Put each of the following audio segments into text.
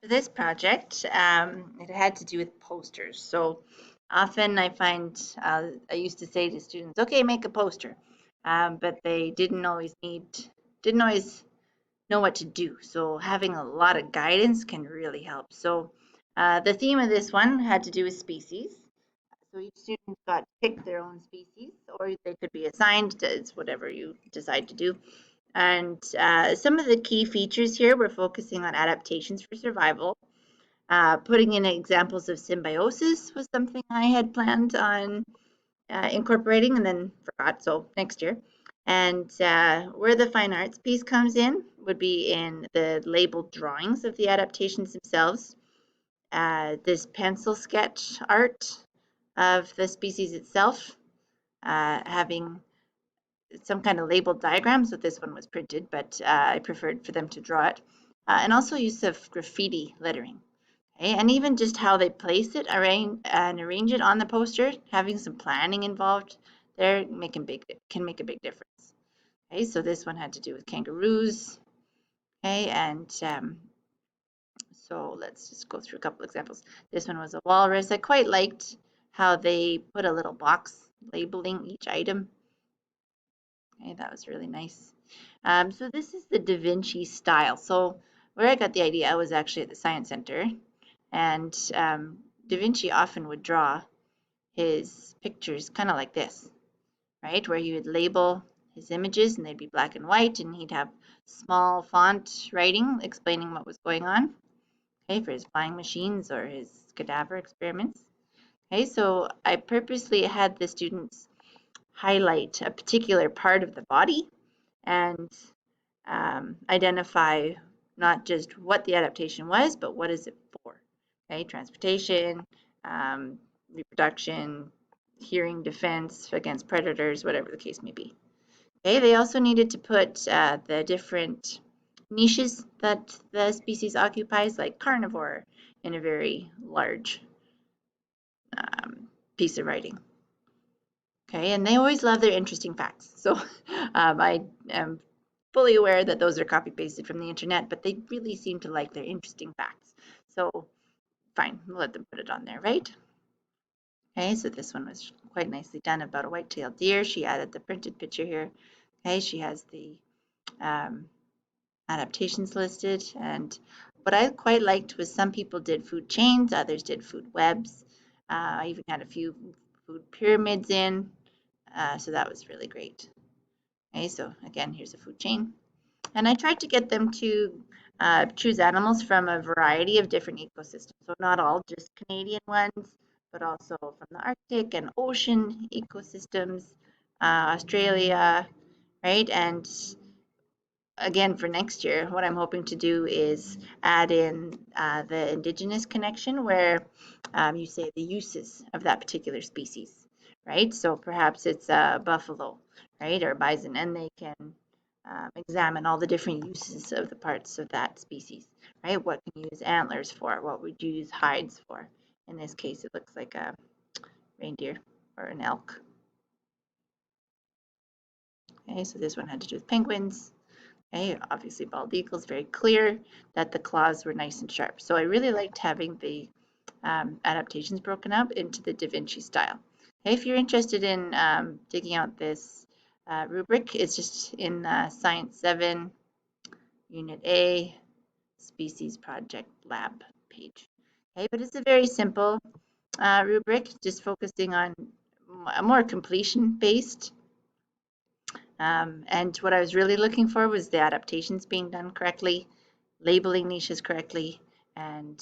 For this project, it had to do with posters. So often I find I used to say to students, "Okay, make a poster," but they didn't always know what to do. So having a lot of guidance can really help. So the theme of this one had to do with species. So each student got to pick their own species, or they could be assigned. It's whatever you decide to do. And some of the key features here, we're focusing on adaptations for survival. Putting in examples of symbiosis was something I had planned on incorporating and then forgot, so next year. And where the fine arts piece comes in would be in the labeled drawings of the adaptations themselves. This pencil sketch art of the species itself, having some kind of labeled diagram. So this one was printed, but I preferred for them to draw it. And also use of graffiti lettering. Okay, and even just how they place it, arrange it on the poster, having some planning involved there can make a big difference. Okay, so this one had to do with kangaroos. Okay, and so let's just go through a couple examples. This one was a walrus. I quite liked how they put a little box labeling each item. Okay, that was really nice. So this is the Da Vinci style. So where I got the idea, I was actually at the Science Center, and Da Vinci often would draw his pictures kind of like this, right? Where he would label his images and they'd be black and white, and he'd have small font writing explaining what was going on, okay, for his flying machines or his cadaver experiments. Okay, so I purposely had the students highlight a particular part of the body and identify not just what the adaptation was, but what is it for. Okay, transportation, um, reproduction, hearing defense against predators, whatever the case may be. Okay, they also needed to put the different niches that the species occupies, like carnivore, in a very large piece of writing. Okay, and they always love their interesting facts. So I am fully aware that those are copy pasted from the internet, but they really seem to like their interesting facts. So fine, we'll let them put it on there, right? Okay, so this one was quite nicely done about a white-tailed deer. She added the printed picture here. Okay, she has the um, adaptations listed. And what I quite liked was some people did food chains, others did food webs. I even had a few food pyramids in, so that was really great. Okay, so again, here's a food chain. And I tried to get them to choose animals from a variety of different ecosystems. So not all just Canadian ones, but also from the Arctic and ocean ecosystems, Australia, right? And again, for next year, what I'm hoping to do is add in the Indigenous connection where you say the uses of that particular species, right? So perhaps it's a buffalo, right, or bison, and they can examine all the different uses of the parts of that species, right? What can you use antlers for? What would you use hides for? In this case, it looks like a reindeer or an elk. Okay, so this one had to do with penguins. Okay, obviously bald eagles, very clear that the claws were nice and sharp. So I really liked having the adaptations broken up into the Da Vinci style. Okay, if you're interested in digging out this rubric, it's just in Science 7, Unit A, Species Project Lab page. Okay, but it's a very simple rubric, just focusing on a more completion-based. And what I was really looking for was the adaptations being done correctly, labeling niches correctly, and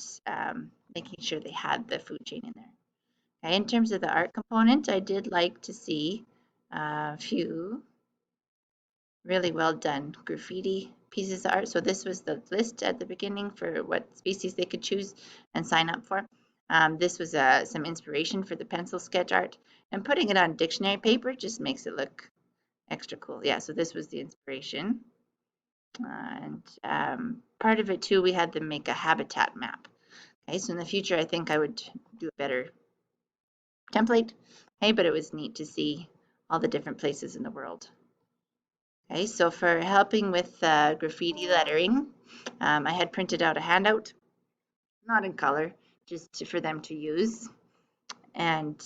making sure they had the food chain in there. Okay, in terms of the art component, I did like to see a few really well done graffiti pieces of art. So this was the list at the beginning for what species they could choose and sign up for. This was some inspiration for the pencil sketch art, and putting it on dictionary paper just makes it look extra cool. Yeah, so this was the inspiration. And part of it too, we had them make a habitat map. Okay, so in the future, I think I would do a better template. Okay, but it was neat to see all the different places in the world. Okay, so for helping with graffiti lettering, I had printed out a handout. not in color, just for them to use. And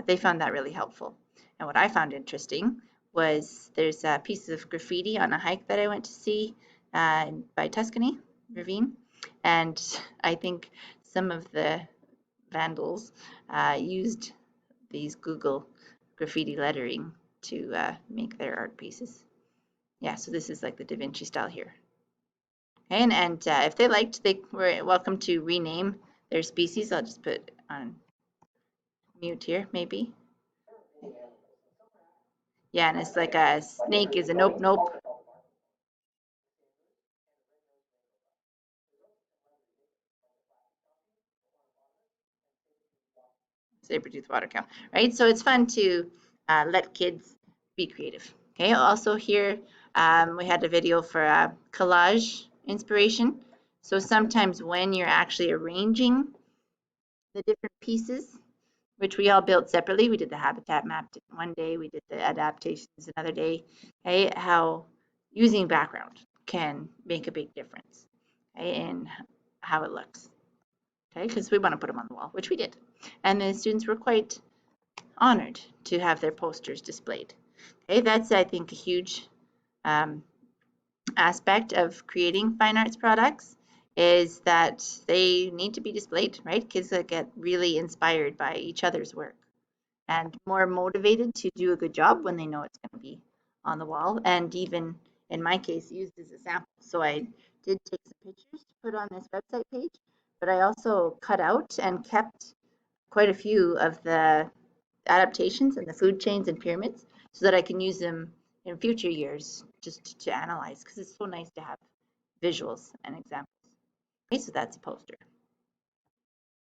they found that really helpful. And what I found interesting was there's a piece of graffiti on a hike that I went to see by Tuscany Ravine. And I think some of the vandals used these Google graffiti lettering to make their art pieces. Yeah, so this is like the Da Vinci style here. And if they liked, they were welcome to rename their species. I'll just put on mute here, maybe. Yeah, and it's like a snake is a nope, nope. Saber-tooth water cow, right? So it's fun to let kids be creative. Okay, also here we had a video for collage inspiration. So sometimes when you're actually arranging the different pieces, which we all built separately, we did the habitat map one day, we did the adaptations another day, okay, how using background can make a big difference, okay, in how it looks, okay, because we want to put them on the wall, which we did. And the students were quite honored to have their posters displayed. Okay, that's, I think, a huge aspect of creating fine arts products is that they need to be displayed, right? Kids that get really inspired by each other's work and more motivated to do a good job when they know it's going to be on the wall, and even in my case used as a sample. So I did take some pictures to put on this website page, but I also cut out and kept quite a few of the adaptations and the food chains and pyramids so that I can use them in future years just to analyze, because it's so nice to have visuals and examples. Okay, so that's a poster.